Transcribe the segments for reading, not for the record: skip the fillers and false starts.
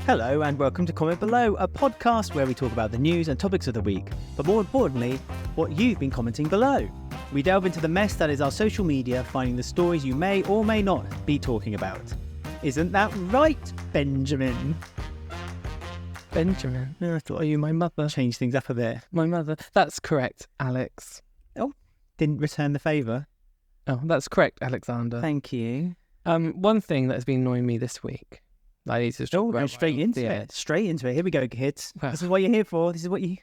Hello and welcome to Comment Below, a podcast where we talk about the news and topics of the week, but more importantly, what you've been commenting below. We delve into the mess that is our social media, finding the stories you may or may not be talking about. Isn't that right, Benjamin? Benjamin? I thought, are you my mother? Change things up a bit. My mother. That's correct, Alex. Oh, didn't return the favour. Oh, that's correct, Alexander. Thank you. One thing that has been annoying me this week, I need to go straight into it. Straight into it. Here we go, kids. Well, this is what you're here for. This is what you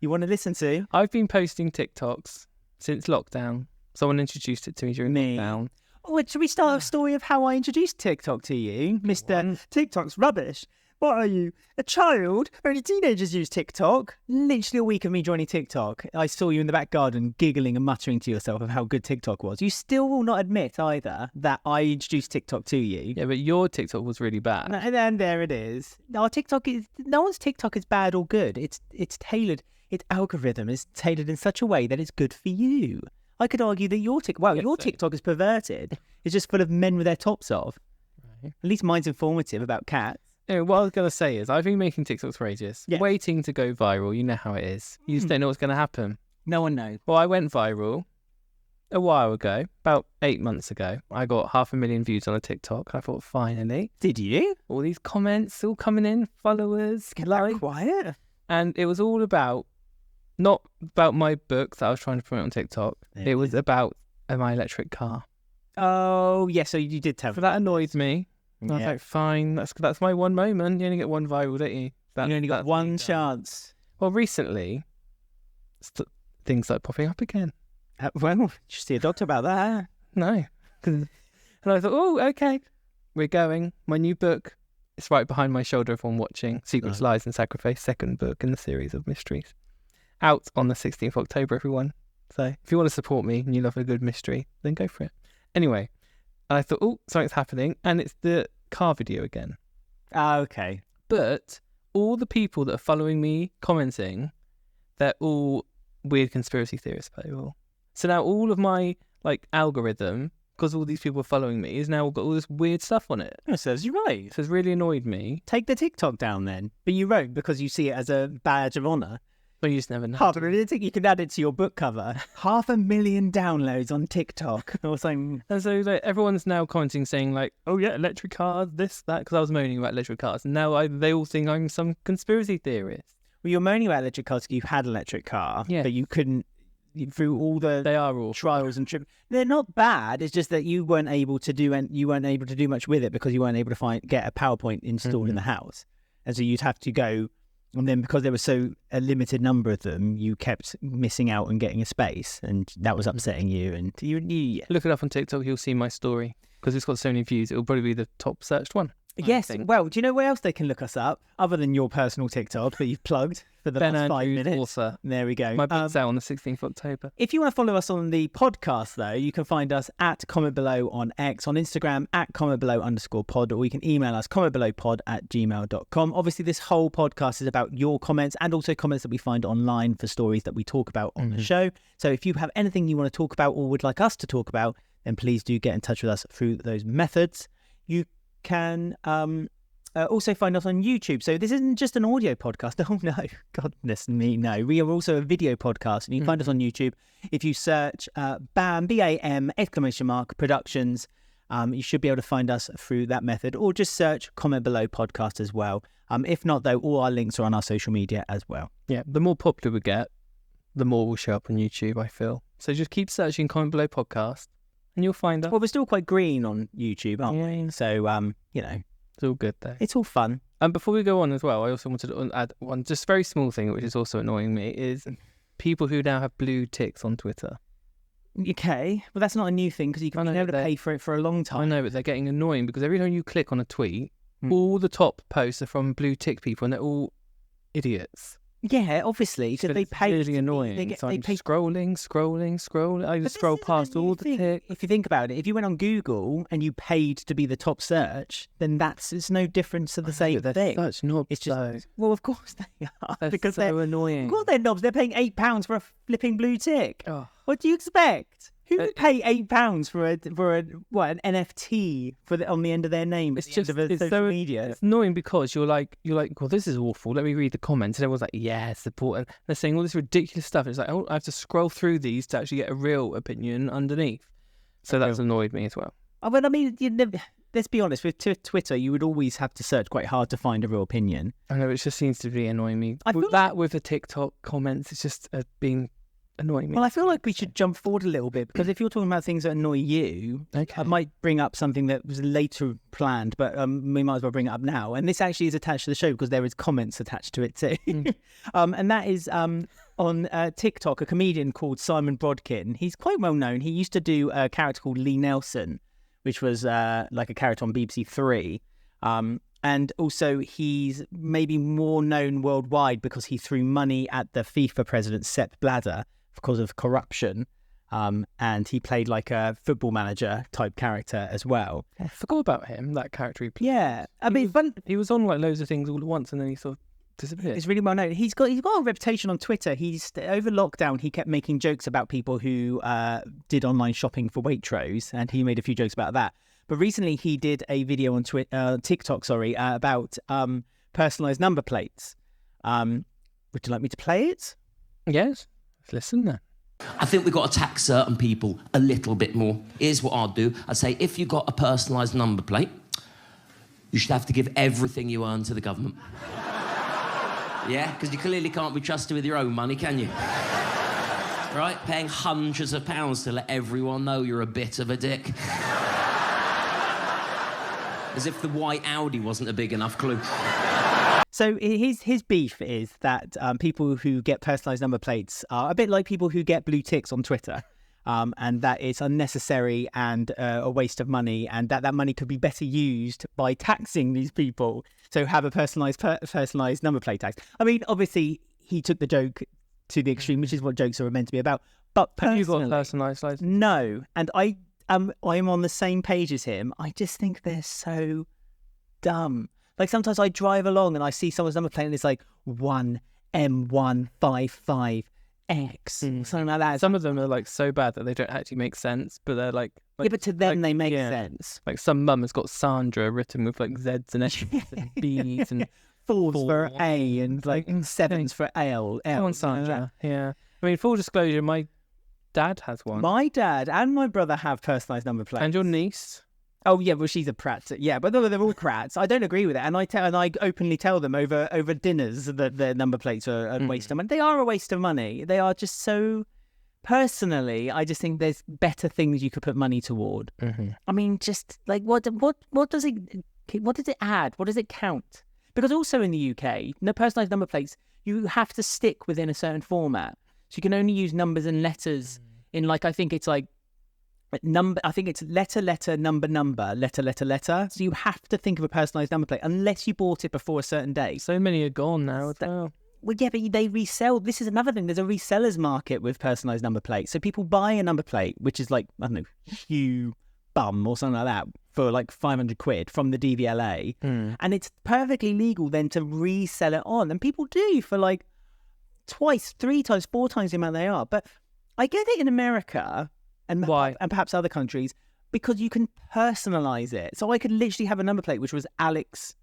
want to listen to. I've been posting TikToks since lockdown. Someone introduced it to me during lockdown. Oh, should we start a story of how I introduced TikTok to you? Mr. TikTok's rubbish. What are you, a child? Only teenagers use TikTok. Literally a week of me joining TikTok, I saw you in the back garden giggling and muttering to yourself of how good TikTok was. You still will not admit either that I introduced TikTok to you. Yeah, but your TikTok was really bad. And then there it is. No one's TikTok is bad or good. It's tailored. Its algorithm is tailored in such a way that it's good for you. I could argue that your TikTok is perverted. It's just full of men with their tops off. Right. At least mine's informative about cats. Anyway, what I was going to say is I've been making TikToks for ages, waiting to go viral. You know how it is. You just don't know what's going to happen. No one knows. Well, I went viral a while ago, about 8 months ago. I got 500,000 views on a TikTok. I thought, finally. Did you? All these comments all coming in, followers, get that quiet. And it was all about, not about my books that I was trying to promote on TikTok. It was about my electric car. Oh, yeah, so you did tell me. So that annoyed me. I was like, fine, that's my one moment. You only get one viral, don't you? You only got one chance. Well, recently, things like popping up again. Well, you should see a doctor about that. No. And I thought, oh, okay, we're going. My new book, it's right behind my shoulder if I'm watching. Secrets, Lies and Sacrifice, second book in the series of mysteries. Out on the 16th of October, everyone. So if you want to support me and you love a good mystery, then go for it. Anyway, and I thought, oh, something's happening. And it's the car video again. Okay. But all the people that are following me commenting, they're all weird conspiracy theorists, people. So now all of my algorithm, because all these people are following me, is now got all this weird stuff on it. It serves you right. So it's really annoyed me. Take the TikTok down then. But you won't because you see it as a badge of honour. But you just never know. You can add it to your book cover. 500,000 downloads on TikTok or something. And so everyone's now commenting saying oh yeah, electric cars, this, that, because I was moaning about electric cars. And now they all think I'm some conspiracy theorist. Well, you're moaning about electric cars because you had an electric car, but you couldn't, through all the trials and trips. They're not bad. It's just that you weren't able to do much with it because you weren't able to get a PowerPoint installed in the house. And so you'd have to go. And then because there was a limited number of them, you kept missing out and getting a space, and that was upsetting you. And you look it up on TikTok, you'll see my story because it's got so many views. It'll probably be the top searched one. Yes. Well, do you know where else they can look us up other than your personal TikTok that you've plugged for the last 5 minutes? Author. There we go. My book's out on the 16th of October. If you want to follow us on the podcast, though, you can find us at Comment Below on X, on Instagram at commentbelow_pod, or you can email us commentbelowpod@gmail.com. Obviously, this whole podcast is about your comments and also comments that we find online for stories that we talk about on the show. So if you have anything you want to talk about or would like us to talk about, then please do get in touch with us through those methods. You can also find us on YouTube. So this isn't just an audio podcast. Oh no, goodness me, no. We are also a video podcast, and you can find us on YouTube. If you search BAM, BAM, Productions, you should be able to find us through that method, or just search Comment Below Podcast as well. If not, though, all our links are on our social media as well. Yeah, the more popular we get, the more will show up on YouTube, I feel. So just keep searching Comment Below Podcast, and you'll find us. Well, we're still quite green on YouTube, aren't we? So, it's all good though. It's all fun. And before we go on as well, I also wanted to add one just very small thing, which is also annoying me, is people who now have blue ticks on Twitter. Okay, well that's not a new thing because you can be able to pay for it for a long time. I know, but they're getting annoying because every time you click on a tweet, all the top posts are from blue tick people, and they're all idiots. Yeah, obviously, because they pay. It's really annoying. They pay scrolling. I just scroll past all the ticks. If you think about it, if you went on Google and you paid to be the top search, then it's no difference to the same thing. They're such knobs. It's just well, of course they are. Because they're annoying. Of course they're knobs. They're paying £8 for a flipping blue tick. Oh. What do you expect? Who would pay £8 for an NFT on the end of their name? It's at the end just of a it's social so media. It's annoying because you're like, well, this is awful. Let me read the comments, and everyone's like, yeah, support. And they're saying all this ridiculous stuff. It's like, oh, I have to scroll through these to actually get a real opinion underneath. So that's annoyed me as well. Oh, but I mean, let's be honest. With Twitter, you would always have to search quite hard to find a real opinion. I know, it just seems to be annoying me. I feel With the TikTok comments, it's just been annoying me. Well, I feel like we should jump forward a little bit, because if you're talking about things that annoy you, Okay. I might bring up something that was later planned, but we might as well bring it up now. And this actually is attached to the show because there is comments attached to it too. And that is on TikTok, a comedian called Simon Brodkin. He's quite well known. He used to do a character called Lee Nelson, which was like a character on BBC Three. And also he's maybe more known worldwide because he threw money at the FIFA president, Sepp Blatter, because of corruption. And he played like a football manager type character as well. I forgot about him, that character he played. Yeah. I mean, he was on like loads of things all at once, and then he sort of disappeared. It's really well known. He's got a reputation on Twitter. Over lockdown, he kept making jokes about people who did online shopping for Waitrose, and he made a few jokes about that. But recently, he did a video on TikTok, about personalised number plates. Would you like me to play it? Yes. Let's listen then. I think we've got to tax certain people a little bit more. Here's what I'd do. I'd say, if you've got a personalised number plate, you should have to give everything you earn to the government. Yeah? Because you clearly can't be trusted with your own money, can you? Right? Paying hundreds of pounds to let everyone know you're a bit of a dick. As if the white Audi wasn't a big enough clue. So his beef is that people who get personalised number plates are a bit like people who get blue ticks on Twitter, and that it's unnecessary and a waste of money, and that money could be better used by taxing these people. So have a personalised number plate tax. I mean, obviously, he took the joke to the extreme, which is what jokes are meant to be about. But personally, have you got personalised license? No, and I'm on the same page as him. I just think they're so dumb. Like, sometimes I drive along and I see someone's number plate and it's like 1M155X, something like that. Some of them are like so bad that they don't actually make sense, but they're like yeah, but to them they make sense. Like some mum has got Sandra written with like Z's and S's and B's and fours for A and like sevens for L. Come on, Sandra. Yeah. I mean, full disclosure, my dad has one. My dad and my brother have personalised number plates. And your niece? Oh yeah, well she's a prat. Yeah, but they're all prats. I don't agree with it, and I openly tell them over dinners that their number plates are a waste of money. They are a waste of money. They are just so. Personally, I just think there's better things you could put money toward. Mm-hmm. I mean, just like what does it add? What does it count? Because also in the UK, personalised number plates, you have to stick within a certain format, so you can only use numbers and letters in I think it's like. I think it's letter, number, letter. So you have to think of a personalised number plate unless you bought it before a certain day. So many are gone now. Well, yeah, but they resell. This is another thing. There's a resellers market with personalised number plates. So people buy a number plate, which is like, I don't know, Hugh Bum or something like that, for like 500 quid from the DVLA. And it's perfectly legal then to resell it on. And people do for like twice, 3 times, 4 times the amount they are. But I get it in America. And why? And perhaps other countries, because you can personalise it. So I could literally have a number plate which was Alex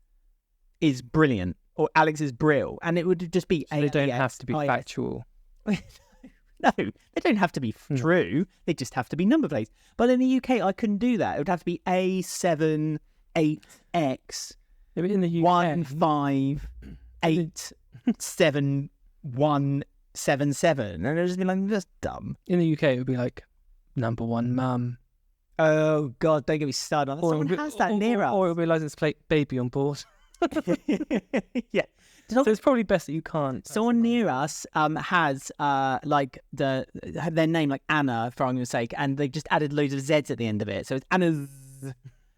is brilliant or Alex is brill, and it would just be. So they don't have to be factual. No, they don't have to be true. They just have to be number plates. But in the UK, I couldn't do that. It would have to be A78X. Yeah, in the UK, 1587177, and it would just be like, that's dumb. In the UK, it would be like number 1 mum. Oh God, don't get me started on that. Someone has that near us. Or it'll be license plate baby on board. Yeah. So it's probably best that you can't. Someone near us has like their name like Anna, for argument's sake, and they've just added loads of Z's at the end of it. So it's Anna's.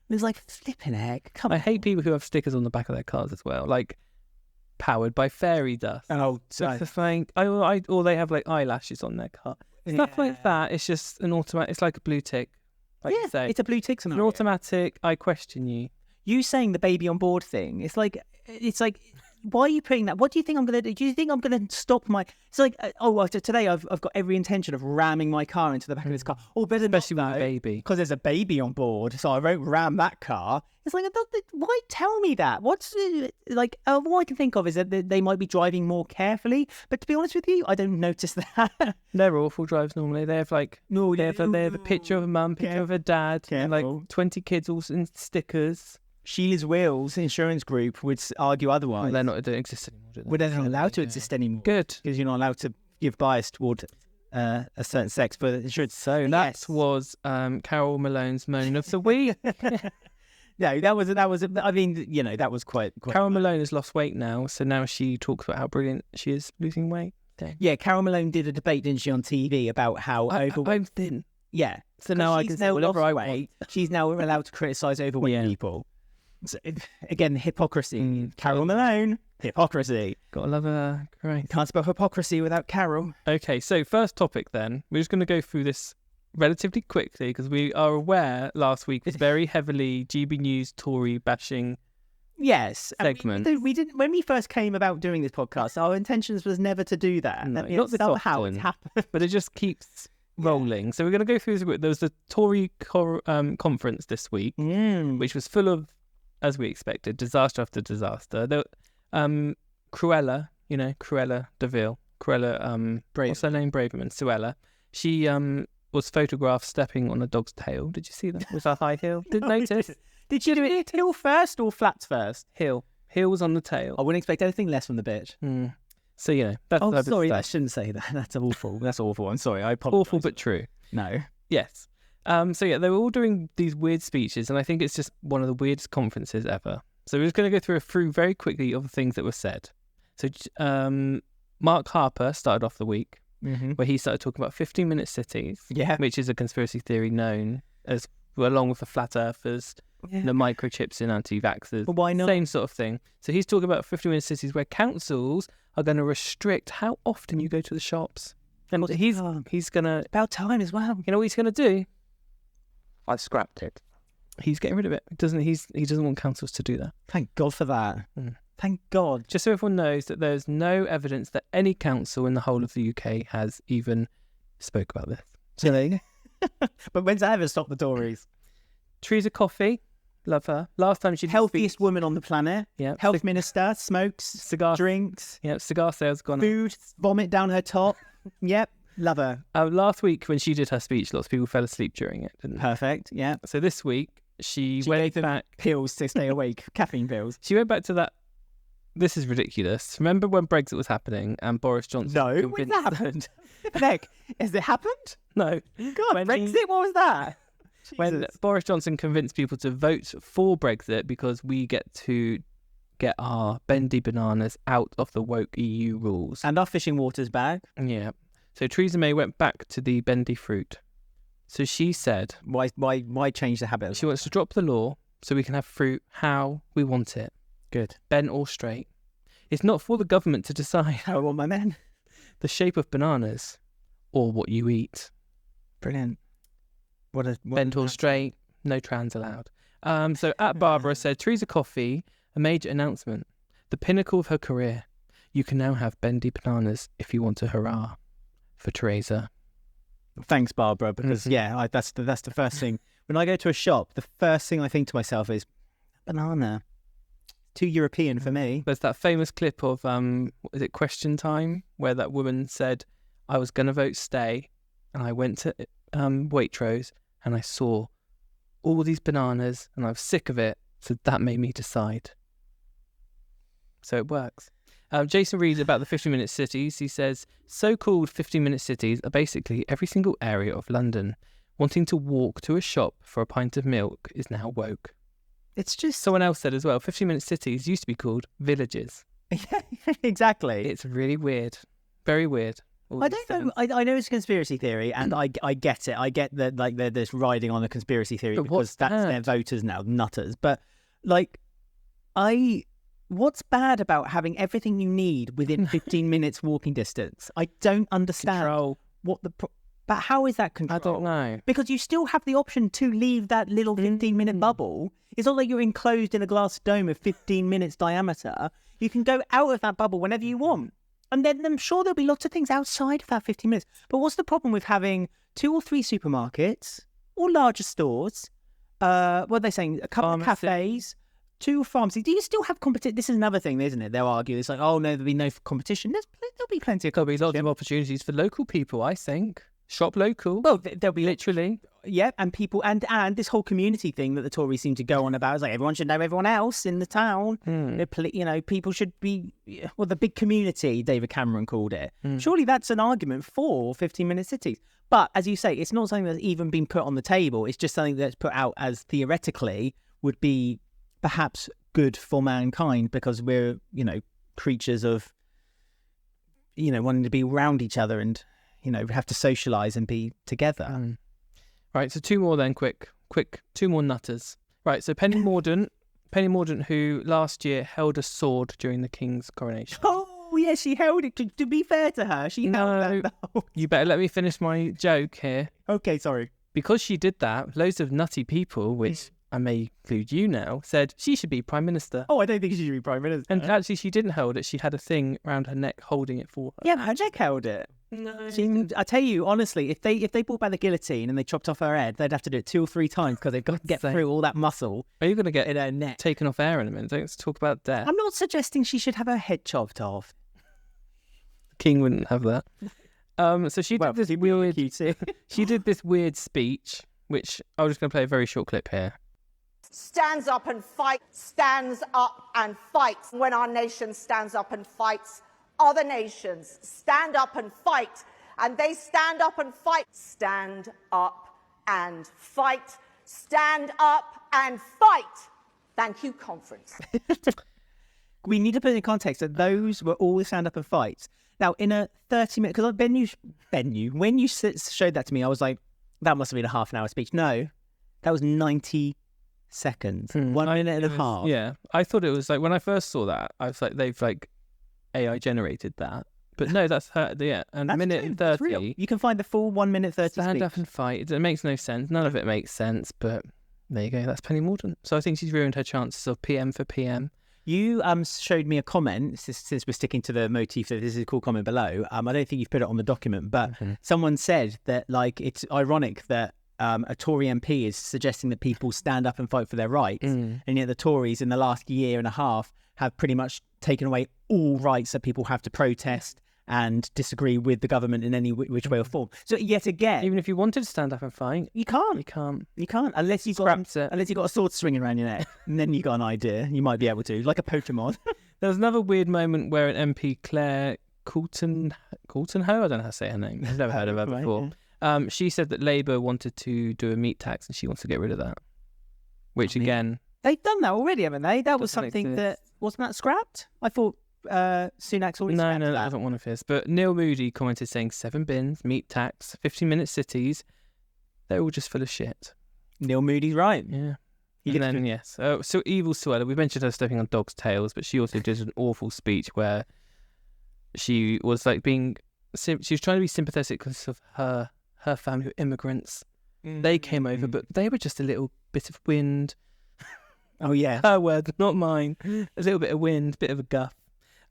It's like, flipping heck. I hate people who have stickers on the back of their cars as well, like powered by fairy dust. Oh, that's the thing. Or they have like eyelashes on their car. Stuff like that. It's just an automatic. It's like a blue tick. Like you say. It's a blue tick scenario. An automatic. I question you. You saying the baby on board thing? It's like why are you putting that? What do you think I'm going to do? Do you think I'm going to stop my... It's like, today I've got every intention of ramming my car into the back of this car. Oh, better Especially not, with a baby. because there's a baby on board, so I won't ram that car. It's like, why tell me that? What's like? All I can think of is that they might be driving more carefully. But to be honest with you, I don't notice that. They're awful drives normally. They have like they have a picture of a mum, picture of a dad, and like 20 kids all in stickers. Sheila's Wheels insurance group would argue otherwise. Well, they don't exist anymore, do they? Well, they're not allowed to exist anymore. Good. Because you're not allowed to give bias toward a certain sex for insurance. So that was Carol Malone's moan of the week. No, that was. I mean, that was quite. Carol Malone has lost weight now, so now she talks about how brilliant she is losing weight. Okay. Yeah, Carol Malone did a debate, didn't she, on TV about how I'm thin. Yeah, so now I can say whatever I want. She's now allowed to criticise overweight people. So, again, hypocrisy. Carol Malone, hypocrisy. Gotta love her. Great. Can't spell hypocrisy without Carol. Okay, so first topic then. We're just going to go through this relatively quickly because we are aware last week was very heavily GB News Tory bashing. Yes, segment. We didn't when we first came about doing this podcast. Our intentions was never to do that. No, not somehow it's happened, but it just keeps rolling. So we're going to go through this. There was the Tory Conference this week, which was full of, as we expected, disaster after disaster. Cruella de Vil, what's her name? Braverman, Suella. She was photographed stepping on a dog's tail. Did you see that? With a high heel? Didn't notice. Did she do it heel first or flats first? Heel. Heel was on the tail. I wouldn't expect anything less from the bitch. So, that's Oh, sorry, I shouldn't say that. That's awful. That's awful. I'm sorry. I apologize. Awful but true. No. Yes. So, they were all doing these weird speeches, and I think it's just one of the weirdest conferences ever. So we're just going to go through very quickly of the things that were said. So Mark Harper started off the week where he started talking about 15-minute cities, which is a conspiracy theory known as, along with the flat earthers, the microchips in anti-vaxxers. But why not? Same sort of thing. So he's talking about 15-minute cities where councils are going to restrict how often you go to the shops. And he's going to... About time as well. You know what he's going to do? I've scrapped it. He's getting rid of it. He doesn't want councils to do that. Thank God for that. Thank God. Just so everyone knows that there's no evidence that any council in the whole of the UK has even spoke about this. So there you go. But when's that ever stopped the Tories? Teresa Coffey, love her. Last time she healthiest woman on the planet. Yeah. Health minister, smokes, cigar drinks. Yeah, cigar sales gone food, vomit down her top. Yep. Love her. Last week when she did her speech, lots of people fell asleep during it, didn't they? Perfect, yeah. So this week, she went back... pills to stay awake, caffeine pills. She went back to that... This is ridiculous. Remember when Brexit was happening and Boris Johnson... No, when that happened? Heck, has it happened? No. God, Brexit, what was that? When Boris Johnson convinced people to vote for Brexit because we get to get our bendy bananas out of the woke EU rules. And our fishing waters back. Yeah. So Theresa May went back to the bendy fruit. So she said... Why change the habit? She wants to drop the law so we can have fruit how we want it. Good. Bent or straight. It's not for the government to decide how I want my men. The shape of bananas or what you eat. Brilliant. Bent or straight, no trans allowed. So at Barbara said, Teresa Coffey, a major announcement. The pinnacle of her career. You can now have bendy bananas if you want to hurrah for Teresa. Thanks, Barbara, because that's the first thing. When I go to a shop, the first thing I think to myself is banana. Too European for me. There's that famous clip of is it Question Time, where that woman said, I was going to vote stay, and I went to Waitrose and I saw all these bananas and I was sick of it, so that made me decide. So it works. Jason reads about the 15-minute cities. He says, so-called 15-minute cities are basically every single area of London. Wanting to walk to a shop for a pint of milk is now woke. It's just... Someone else said as well, 15-minute cities used to be called villages. Yeah, exactly. It's really weird. Very weird. I don't know. I know it's a conspiracy theory, and I get it. I get that they're just riding on a conspiracy theory because that's their voters now, nutters. But what's bad about having everything you need within 15 minutes walking distance? I don't understand. Control. But how is that control? I don't know. Because you still have the option to leave that little 15-minute bubble. It's not like you're enclosed in a glass dome of 15 minutes diameter. You can go out of that bubble whenever you want. And then I'm sure there'll be lots of things outside of that 15 minutes. But what's the problem with having 2 or 3 supermarkets or larger stores? What are they saying? A couple of cafes, 2 pharmacies. Do you still have competition? This is another thing, isn't it? They'll argue. It's like, oh, no, there'll be no competition. There'll be plenty of competition. There'll be lots of opportunities for local people, I think. Shop local. Well, there'll be literally. Yeah, and people, and this whole community thing that the Tories seem to go on about is like everyone should know everyone else in the town. You know, people should be, well, the big community, David Cameron called it. Surely that's an argument for 15-minute cities. But as you say, it's not something that's even been put on the table. It's just something that's put out as theoretically would be perhaps good for mankind because we're, you know, creatures of, you know, wanting to be around each other and, you know, have to socialise and be together. Right, so 2 more then, quick, 2 more nutters. Right, so Penny Mordaunt, who last year held a sword during the King's coronation. Oh, yeah, she held it. To be fair to her, she held that. You better let me finish my joke here. Okay, sorry. Because she did that, loads of nutty people, which I may include you now, said she should be Prime Minister. Oh, I don't think she should be Prime Minister. And actually, she didn't hold it. She had a thing around her neck holding it for her. Yeah, Magic held it. No. I tell you, honestly, if they brought back the guillotine and they chopped off her head, they'd have to do it 2 or 3 times because they've got to get through all that muscle. Are you going to get in her neck taken off air in a minute? Let's talk about death. I'm not suggesting she should have her head chopped off. King wouldn't have that. So she did this weird. She did this weird speech, which I'm just going to play a very short clip here. Stands up and fights, stands up and fights. When our nation stands up and fights, other nations stand up and fight, and they stand up and fight. Stand up and fight. Stand up and fight. Thank you, conference. We need to put in context that those were all the stand up and fights. Now, in a 30-minute, because when you showed that to me, I was like, that must have been a half an hour speech. No, that was 90 seconds, 1 minute and a half. Yeah, I thought it was like, when I first saw that, I was like, they've like AI generated that. But no, that's her, yeah, and a minute and 30. You can find the full 1 minute 30 stand speech. Up and fight. It makes no sense. None of it makes sense, but there you go. That's Penny Mordaunt. So I think she's ruined her chances of PM for PM. You showed me a comment, since we're sticking to the motif that this is a cool comment below. I don't think you've put it on the document, but someone said that like it's ironic that a Tory MP is suggesting that people stand up and fight for their rights, and yet the Tories in the last year and a half have pretty much taken away all rights that people have to protest and disagree with the government in any which way or form. So yet again, even if you wanted to stand up and fight, you can't. You can't Unless you've got a sword swinging around your neck, and then you got an idea. You might be able to, like a Pokemon. There was another weird moment where an MP, Claire Coultonho, I don't know how to say her name. I've never heard of her before. Yeah. She said that Labour wanted to do a meat tax, and she wants to get rid of that. Which again, they've done that already, haven't they? That was something that wasn't that scrapped. I thought Sunak's already scrapped that. that wasn't one of his. But Neil Moody commented saying 7 bins, meat tax, 15-minute cities. They're all just full of shit. Neil Moody's right. Yeah. And then, yes. So Evil Suella, we mentioned her stepping on dogs' tails, but she also did an awful speech where she was like she was trying to be sympathetic because of her family were immigrants. They came over, but they were just a little bit of wind. Oh, yeah. Her words, not mine. A little bit of wind, bit of a guff.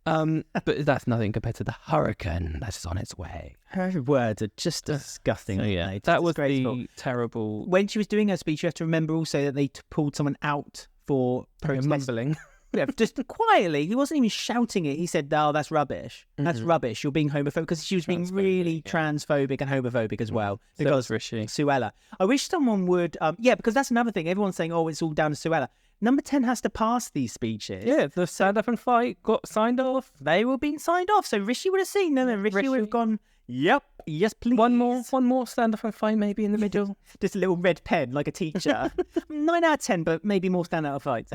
But that's nothing compared to the hurricane that is on its way. Her words are just disgusting. So, yeah, that was the terrible. When she was doing her speech, you have to remember also that they pulled someone out for protest. Mumbling. Yeah, just quietly. He wasn't even shouting it. He said, "Oh, that's rubbish. That's rubbish. You're being homophobic." Because she was being really transphobic and homophobic as well. Because Suella. I wish someone would. Because that's another thing. Everyone's saying, "Oh, it's all down to Suella." Number 10 has to pass these speeches. Yeah, the stand up and fight got signed off. They were being signed off. So Rishi would have seen them, and Rishi would have gone, "Yep, yes, please." One more stand up and fight maybe in the middle. Just a little red pen like a teacher. 9 out of 10, but maybe more stand up fights.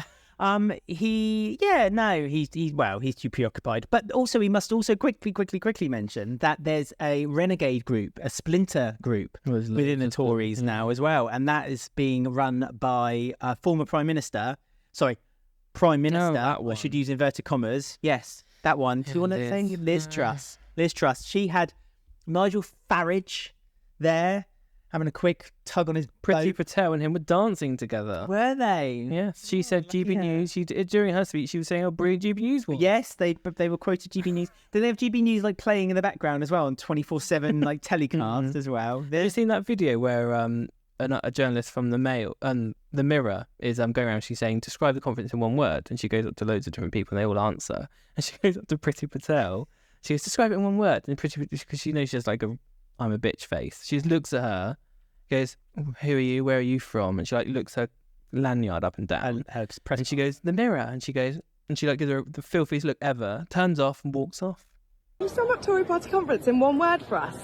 He's too preoccupied. But also, we must also quickly mention that there's a renegade group, a splinter group within the Tories now as well, and that is being run by former Prime Minister. I should use inverted commas. Yes, that one. Do you want to say Liz Truss? Liz Truss. She had Nigel Farage there. having a quick tug on his Priti boat. Patel and him were dancing together. Were they? Yes, she said GB her. News. During her speech, she was saying how brilliant GB News was. Yes, they were quoted GB News. Did they have GB News like playing in the background as well on 24/7 like telecast as well? Have you seen that video where a journalist from the Mail and the Mirror is going around? She's saying, describe the conference in one word, and she goes up to loads of different people and they all answer. And she goes up to Priti Patel. She goes, describe it in one word. And Priti, because she knows she has like I'm a bitch face. She just looks at her, goes, who are you? Where are you from? And she like looks her lanyard up and down. And she goes, the Mirror. And she goes, and she like gives her the filthiest look ever, turns off and walks off. Can you sum up Tory Party Conference in one word for us?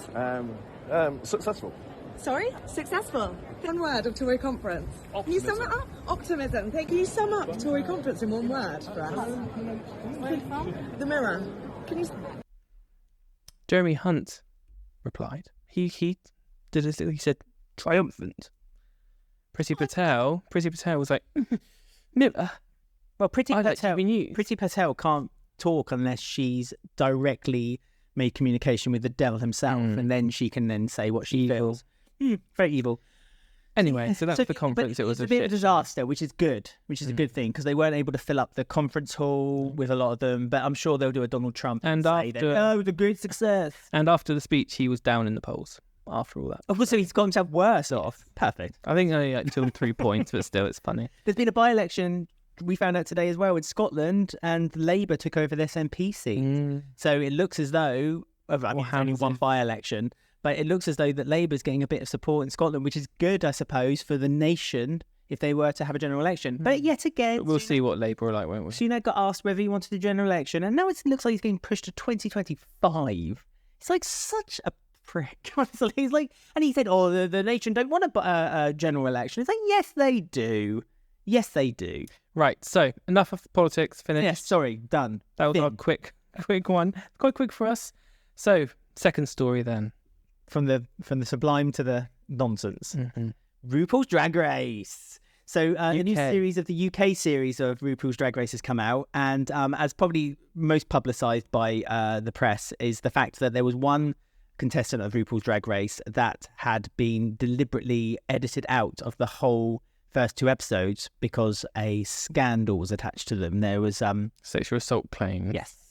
Successful. Sorry? Successful. One word of Tory Conference. Optimism. Can you sum it up? Optimism. Can you sum up Tory Conference in one word for us? The Mirror. Can you... Jeremy Hunt replied. He did this. He said triumphant. Priti Patel was like, Mirror. Well, Priti Patel can't talk unless she's directly made communication with the devil himself, and then she can then say what she feels. Very evil. Anyway, so that's the conference. It was a bit of a disaster, which is good, which is a good thing, because they weren't able to fill up the conference hall with a lot of them. But I'm sure they'll do a Donald Trump and say that, it was a great success. And after the speech, he was down in the polls. After all that, so he's got himself worse off. Perfect. I think only until 3 points, but still, it's funny. There's been a by-election. We found out today as well in Scotland, and Labour took over this MP seat. So it looks as though, it's only one by-election, but it looks as though that Labour's getting a bit of support in Scotland, which is good, I suppose, for the nation if they were to have a general election. But yet again... But we'll see what Labour are like, won't we? Sunak got asked whether he wanted a general election, and now it looks like he's getting pushed to 2025. It's like such a prick. Honestly, he's like... And he said, the nation don't want a general election. It's like, yes, they do. Yes, they do. Right, so enough of politics, finished. Yes, sorry, done. That was our quick one. Quite quick for us. So, second story then. From the sublime to the nonsense. RuPaul's Drag Race. So a new series of the UK series of RuPaul's Drag Race has come out, and as probably most publicised by the press is the fact that there was one contestant of RuPaul's Drag Race that had been deliberately edited out of the whole first 2 episodes because a scandal was attached to them. There was sexual assault claim. Yes.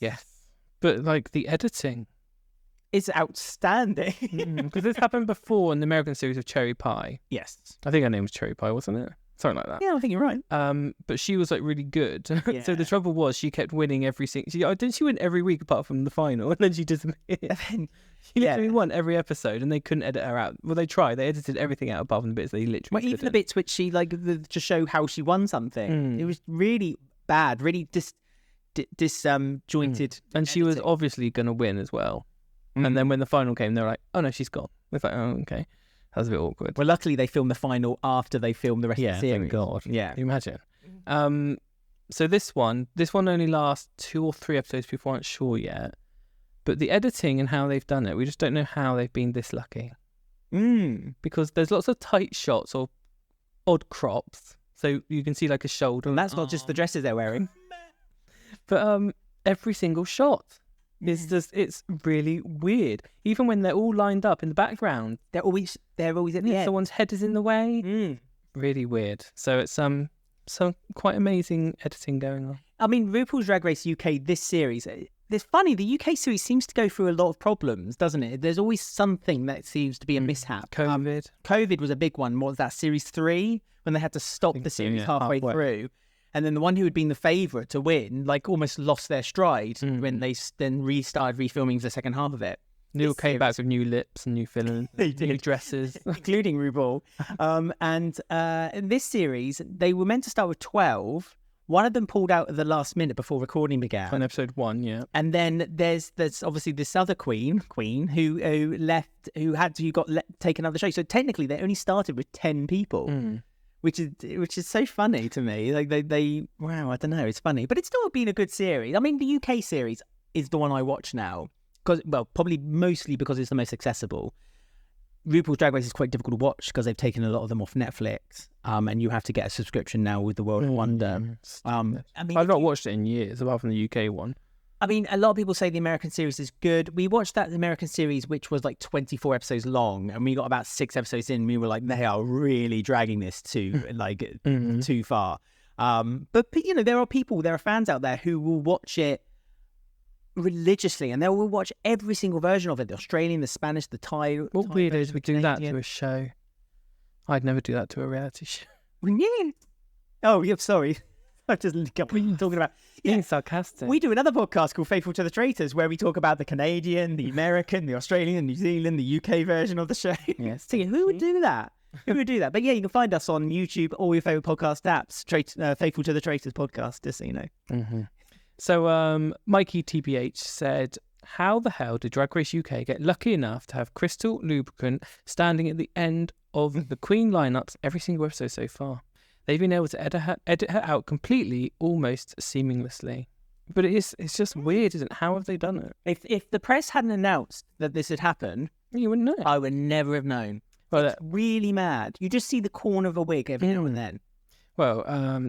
But like the editing, it's outstanding. Because this happened before in the American series of Cherry Pie. Yes. I think her name was Cherry Pie, wasn't it? Something like that. Yeah, I think you're right. But she was like really good. Yeah. So the trouble was she kept winning every single... Didn't she win every week apart from the final? And then she disappeared. She literally won every episode and they couldn't edit her out. Well, they tried. They edited everything out apart from the bits they literally even couldn't. the bits which she, to show how she won something. It was really bad, really disjointed. And she was obviously going to win as well. And then when the final came, they were like, oh no, she's gone. It's like, oh, okay. That was a bit awkward. Well, luckily they filmed the final after they filmed the rest of the series. Thank God. Yeah. Can you imagine? So this one only lasts 2 or 3 episodes. People aren't sure yet. But the editing and how they've done it, we just don't know how they've been this lucky. Because there's lots of tight shots or odd crops. So you can see like a shoulder. And that's not just the dresses they're wearing. But every single shot. It's really weird. Even when they're all lined up in the background, they're always at the end. Someone's head is in the way. Really weird. So it's some quite amazing editing going on. I mean, RuPaul's Drag Race UK, this series, it's funny. The UK series seems to go through a lot of problems, doesn't it? There's always something that seems to be a mishap. COVID was a big one. What was that, series 3? When they had to stop the series halfway through. And then the one who had been the favourite to win, almost lost their stride when they then restarted refilming the second half of it. They all came back with new lips and new fillers, new dresses, including RuPaul. And in this series, they were meant to start with 12. One of them pulled out at the last minute before recording began. On episode 1, yeah. And then there's obviously this other queen who got taken out of the show. So technically, they only started with 10 people. Which is so funny to me. I don't know, it's funny, but it's still been a good series. I mean, the UK series is the one I watch now probably mostly because it's the most accessible. RuPaul's Drag Race is quite difficult to watch because they've taken a lot of them off Netflix, and you have to get a subscription now with the World of Wonder. I've not watched it in years, apart from the UK one. I mean, a lot of people say the American series is good. We watched that American series, which was like 24 episodes long, and we got about 6 episodes in. And we were like, they are really dragging this too far. But you know, there are fans out there who will watch it religiously, and they will watch every single version of it: the Australian, the Spanish, the Thai. What Thai weird version, is we the do that Canadian. to a show. I'd never do that to a reality show. Yeah. Oh, yeah. Sorry, I just got what you talking about. Being sarcastic. We do another podcast called Faithful to the Traitors, where we talk about the Canadian, the American, the Australian, New Zealand, the UK version of the show. Yes. So who would do that? Who would do that? But yeah, you can find us on YouTube, all your favourite podcast apps, Faithful to the Traitors podcast, just so you know. Mm-hmm. So Mikey TBH said, how the hell did Drag Race UK get lucky enough to have Crystal Lubricant standing at the end of the Queen lineups every single episode so far? They've been able to edit her out completely, almost seamlessly. But it's just weird, isn't it? How have they done it? If the press hadn't announced that this had happened, You wouldn't know. I would never have known. Well, It's really mad. You just see the corner of a wig every now and then. Well,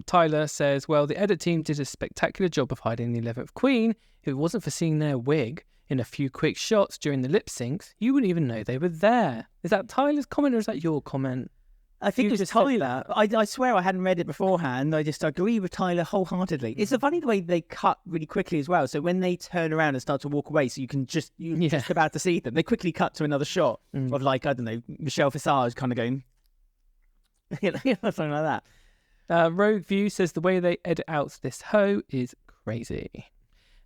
Tyler says, well, the edit team did a spectacular job of hiding the 11th Queen. If it wasn't for seeing their wig in a few quick shots during the lip syncs, you wouldn't even know they were there. Is that Tyler's comment or is that your comment? I think You it was just said Tyler. I swear I hadn't read it beforehand. I just agree with Tyler wholeheartedly. It's funny the way they cut really quickly as well. So when they turn around and start to walk away, so you're just about to see them, they quickly cut to another shot of like, I don't know, Michelle Visage kind of going, something like that. Rogue View says the way they edit out this hoe is crazy.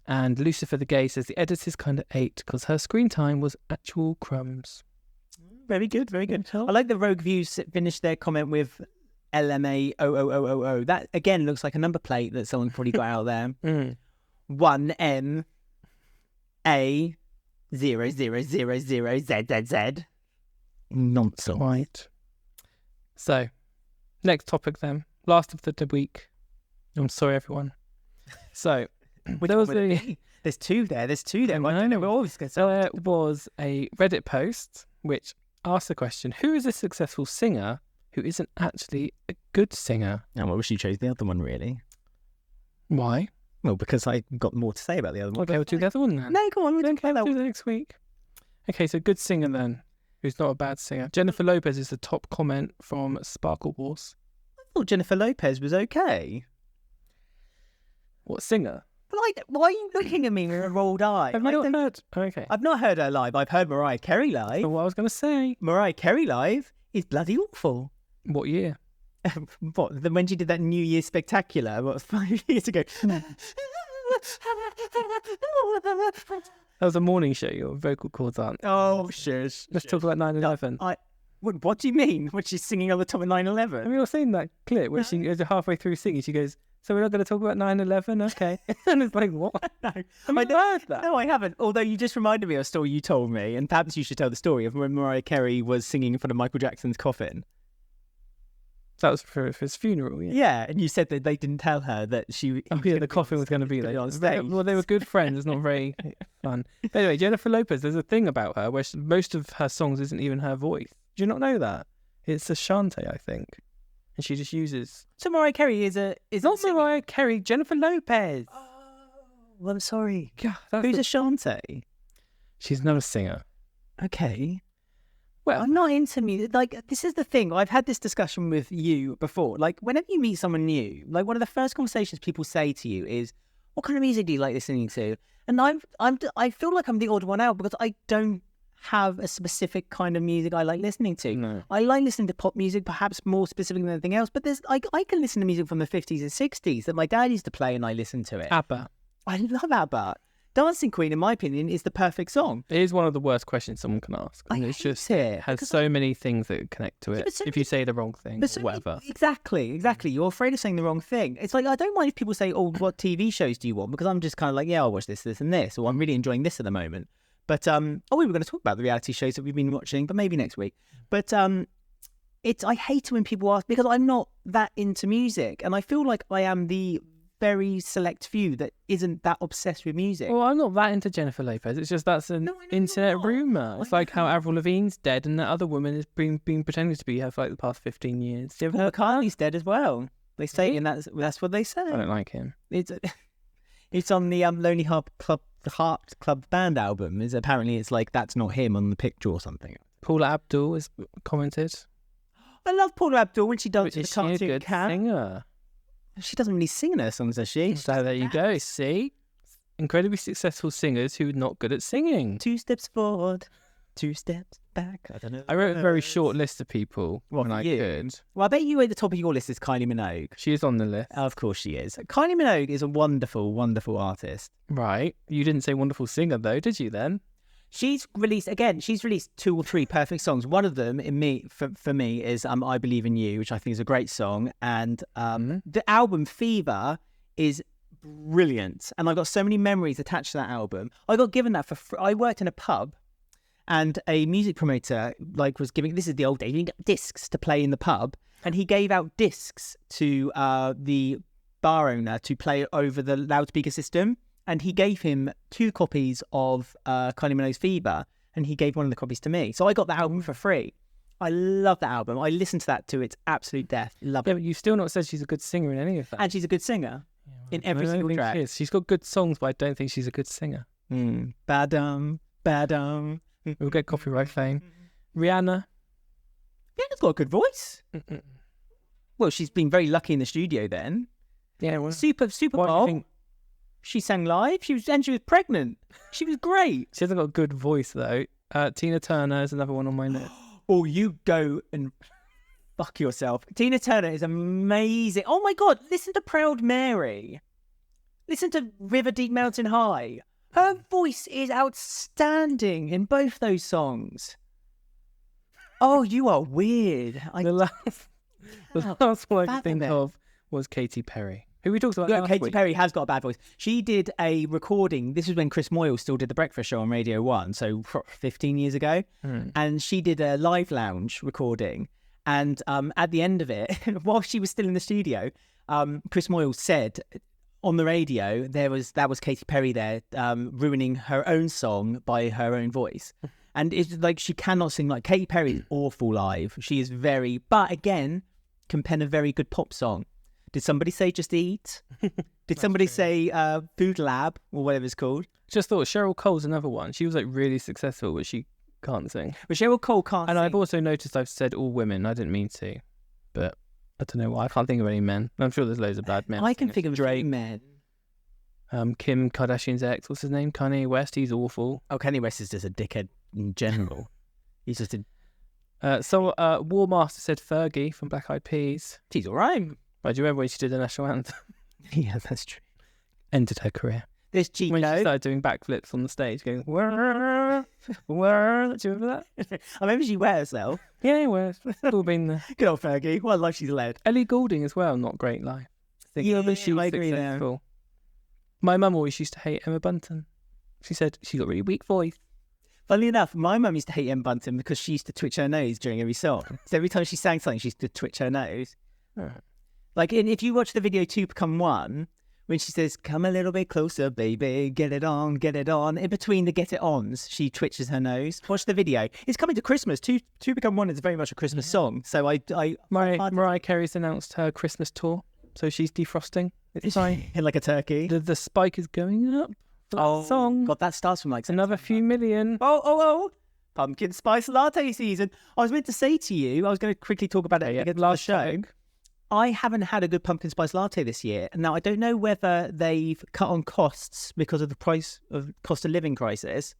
And Lucifer the Gay says the editors kind of ate because her screen time was actual crumbs. Very good, very good. I like the Rogue Views finished their comment with LMA 00000. That again looks like a number plate that someone probably got out there. 1M A 0000ZZZ. Nonsense. Right. So, next topic then. Last of the week. I'm sorry, everyone. So, there was There's two there. I know. We're always going to there was a Reddit post which asked the question, who is a successful singer who isn't actually a good singer? I wish you chose the other one, really. Why? Well, because I got more to say about the other one. Okay, we'll do the other one then. No, come on, we don't care Do that. that next week. Okay, so good singer then, who's not a bad singer. Jennifer Lopez is the top comment from Sparkle Wars. I thought Jennifer Lopez was okay. What singer? But like, why are you looking at me with a rolled eye? Have you not heard? Okay. I've not heard her live. I've heard Mariah Carey live. So what I was going to say. Mariah Carey live is bloody awful. What year? What? When she did that New Year's Spectacular, 5 years ago? That was a morning show. Your vocal cords aren't. Oh, shush. Let's talk about 9/11. What do you mean? When she's singing on the top of 9/11? Have you all seen that clip where she goes halfway through singing? She goes, "So we're not going to talk about 9/11, okay?" And it's like, what? No, I heard that. No, I haven't. Although you just reminded me of a story you told me, and perhaps you should tell the story of when Mariah Carey was singing in front of Michael Jackson's coffin. That was for his funeral. Yeah. Yeah, and you said that they didn't tell her that she. Oh, yeah, the coffin was going to be there. on stage. Well, they were good friends. It's not very fun. But anyway, Jennifer Lopez, there's a thing about her where most of her songs isn't even her voice. Do you not know that? It's a Shantae, I think. And she just uses... So Mariah Carey is Not Mariah Carey, Jennifer Lopez. Oh, well, I'm sorry. God, Who's Ashanti? She's not a singer. Okay. Well, I'm not into music. Like, this is the thing. I've had this discussion with you before. Like, whenever you meet someone new, like, one of the first conversations people say to you is, what kind of music do you like listening to? And I feel like I'm the odd one out because I don't have a specific kind of music I like listening to. No. I like listening to pop music, perhaps more specific than anything else, but there's I can listen to music from the 50s and 60s that my dad used to play and I listen to it. ABBA. I love ABBA. Dancing Queen, in my opinion, is the perfect song. It is one of the worst questions someone can ask. I And it's hate just it, has because so many things that connect to Yeah, it. but so If you say the wrong thing But or so whatever. Exactly. You're afraid of saying the wrong thing. It's like, I don't mind if people say, oh, what TV shows do you want? Because I'm just kind of like, yeah, I'll watch this, this, and this. Or I'm really enjoying this at the moment. But, we were going to talk about the reality shows that we've been watching, but maybe next week. But I hate it when people ask, because I'm not that into music. And I feel like I am the very select few that isn't that obsessed with music. Well, I'm not that into Jennifer Lopez. It's just that's an No, I know internet you're not. rumour. It's I like how know. Avril Lavigne's dead and that other woman has been pretending to be her for like the past 15 years. Do you ever Paul heard? McCartney's dead as well. They say, and that's what they say. I don't like him. It's It's on the Lonely Heart Club Band album. Apparently it's like that's not him on the picture or something. Paula Abdul has commented. I love Paula Abdul when she does the Is she a cartoon good cat. singer? She doesn't really sing in her songs, does she? So there you go. See? Incredibly successful singers who are not good at singing. 2 steps forward, 2 steps back. I don't know. I wrote a very short list of people when I you? could. Well, I bet you at the top of your list is Kylie Minogue. She is on the list. Of course she is. Kylie Minogue is a wonderful, wonderful artist. Right. You didn't say wonderful singer, though, did you then? She's released 2 or 3 perfect songs. One of them, for me, is I Believe in You, which I think is a great song. And the album Fever is brilliant. And I got so many memories attached to that album. I got given that for free. I worked in a pub and a music promoter was giving, this is the old days, you get discs to play in the pub. And he gave out discs to the bar owner to play over the loudspeaker system. And he gave him 2 copies of Kylie Minogue's Fever, and he gave one of the copies to me. So I got the album for free. I love that album. I listened to that to its absolute death. Love Yeah, it. but you've still not said she's a good singer in any of that. And she's a good singer in every I don't single think track. she is. She's got good songs, but I don't think she's a good singer. Badum, badum. We'll get copyright fame. Rihanna. Rihanna's got a good voice. Well, she's been very lucky in the studio then. Yeah, well, Super why do you Bowl. think She sang live. She was pregnant. She was great. she hasn't got a good voice though? Tina Turner is another one on my list. Oh, you go and fuck yourself. Tina Turner is amazing. Oh my God, listen to Proud Mary. Listen to River Deep Mountain High. Her voice is outstanding in both those songs. Oh, you are weird. The last one I could think fathom it. of was Katy Perry, who we talked about Yeah, last Katy week. Perry has got a bad voice. She did a recording. This was when Chris Moyle still did the breakfast show on Radio 1, so 15 years ago. And she did a live lounge recording. And at the end of it, while she was still in the studio, Chris Moyle said on the radio that was Katy Perry there ruining her own song by her own voice. And it's like she cannot sing like Katy Perry is awful live. She is but again, can pen a very good pop song. Did somebody say Just Eat? Did somebody say Food Lab or whatever it's called? Just thought Cheryl Cole's another one. She was like really successful, but she can't sing. But Cheryl Cole can't And sing. I've also noticed I've said all women. I didn't mean to, but I don't know why. I can't think of any men. I'm sure there's loads of bad men. I can think of Drake. Men. Kim Kardashian's ex, what's his name? Kanye West. He's awful. Oh, Kanye West is just a dickhead in general. He's just a... War Master said Fergie from Black Eyed Peas. She's all right. But do you remember when she did the national anthem? Yeah, that's true. Ended her career. There's When she Chico. started doing backflips on the stage, going, "Whirr, whirr." Do you remember that? I remember she wears herself. Yeah, well, it's all been there. Good old Fergie. What a life she's led. Ellie Goulding as well, not great life. Yeah, but she I was agree there. successful. My mum always used to hate Emma Bunton. She said she got a really weak voice. Funnily enough, my mum used to hate Em Bunton because she used to twitch her nose during every song. So every time she sang something, she used to twitch her nose. Like, if you watch the video 2 Become 1, when she says, "Come a little bit closer, baby, get it on," in between the get it ons, she twitches her nose. Watch the video. It's coming to Christmas. 2 Become 1 is very much a Christmas song. So Mariah Carey's announced her Christmas tour, so she's defrosting. It's fine. in like a turkey. The spike is going up. For that song. God, that starts from like Another few million. Oh. Pumpkin spice latte season. I was meant to say to you, I was going to quickly talk about it against last show. I haven't had a good pumpkin spice latte this year. Now, I don't know whether they've cut on costs because of the cost of living crisis,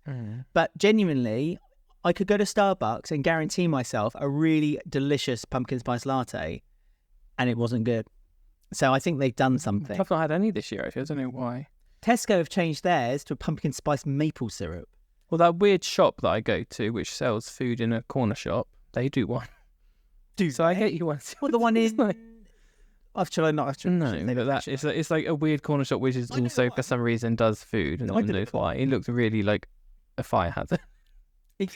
but genuinely, I could go to Starbucks and guarantee myself a really delicious pumpkin spice latte, and it wasn't good. So I think they've done something. I've not had any this year, actually. I don't know why. Tesco have changed theirs to a pumpkin spice maple syrup. Well, that weird shop that I go to, which sells food in a corner shop, they do one. So I get you one. Well, the one is... Should I not? No, but it's like a weird corner shop which is also for some reason does food, and no one knows why. It looks really like a fire hazard. And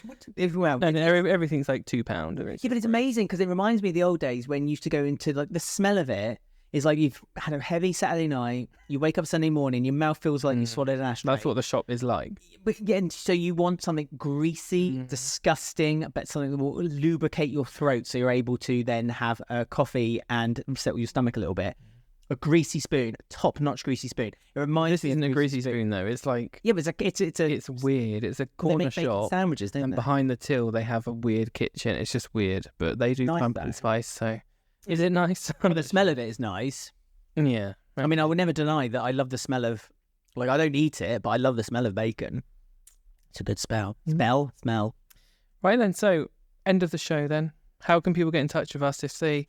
everything's like £2. Yeah, but it's amazing because it reminds me of the old days when you used to go into like the smell of it is like you've had a heavy Saturday night, you wake up Sunday morning, your mouth feels like you swallowed an ashtray. That's what the shop is like. But yeah, and so you want something greasy, disgusting, but something that will lubricate your throat so you're able to then have a coffee and settle your stomach a little bit. a greasy spoon, a top-notch greasy spoon. It reminds This me isn't of a greasy spoon though. It's like Yeah, but it's weird. It's a they corner make bacon shop, sandwiches, don't and they? behind the till they have a weird kitchen. It's just weird, but they do Nice, pumpkin though. spice. So, is it nice? But the smell of it is nice. Yeah. I mean, I would never deny that I love the smell of, like, I don't eat it, but I love the smell of bacon. It's a good smell. Smell. Right then. So, end of the show then. How can people get in touch with us if they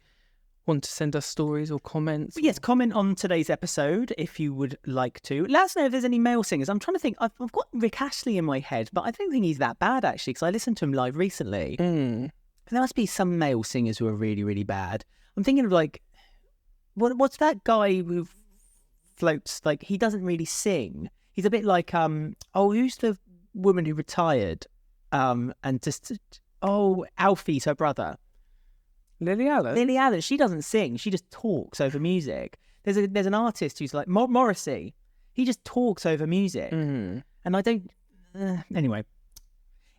want to send us stories or comments? Yes, comment on today's episode if you would like to. Let us know if there's any male singers. I'm trying to think. I've got Rick Astley in my head, but I don't think he's that bad, actually, because I listened to him live recently. Mm. There must be some male singers who are really, really bad. I'm thinking of, like, what's that guy who floats, like, he doesn't really sing. He's a bit like, who's the woman who retired? Alfie's her brother. Lily Allen. Lily Allen, she doesn't sing. She just talks over music. There's an artist who's like Morrissey. He just talks over music. Mm. And I don't... anyway,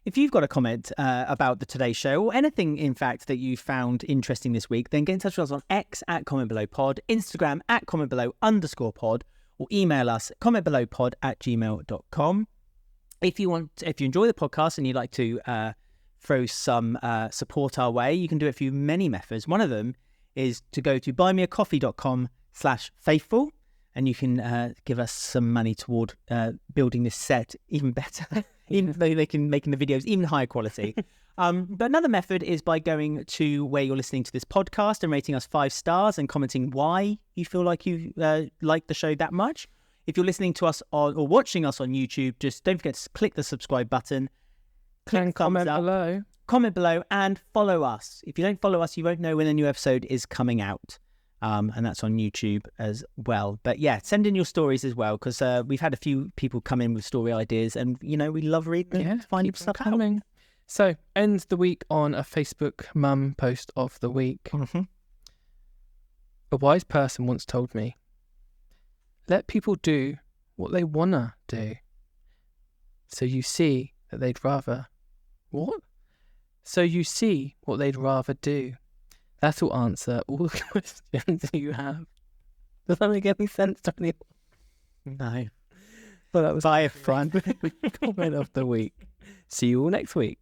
if you've got a comment about the Today Show or anything, in fact, that you found interesting this week, then get in touch with us on X at commentbelowpod, Instagram at commentbelow_pod, or email us commentbelowpod@gmail.com. If you enjoy the podcast and you'd like to throw some support our way, you can do it through many methods. One of them is to go to buymeacoffee.com/faithful, and you can give us some money toward building this set even better, even though they can making the videos even higher quality. But another method is by going to where you're listening to this podcast and rating us 5 stars and commenting why you feel like you like the show that much. If you're listening to us or watching us on YouTube, just don't forget to click the subscribe button. And comment below. Comment below and follow us. If you don't follow us, you won't know when a new episode is coming out. And that's on YouTube as well. But yeah, send in your stories as well, because we've had a few people come in with story ideas, and we love reading Yeah, finding keep stuff them coming. So, ends the week on a Facebook mum post of the week. Mm-hmm. A wise person once told me, let people do what they wanna do. So you see that they'd rather... What? So you see what they'd rather do. That'll answer all the questions you have. Does that make any sense to anyone? No. Well, that was Bye, everyone. comment of the week. See you all next week.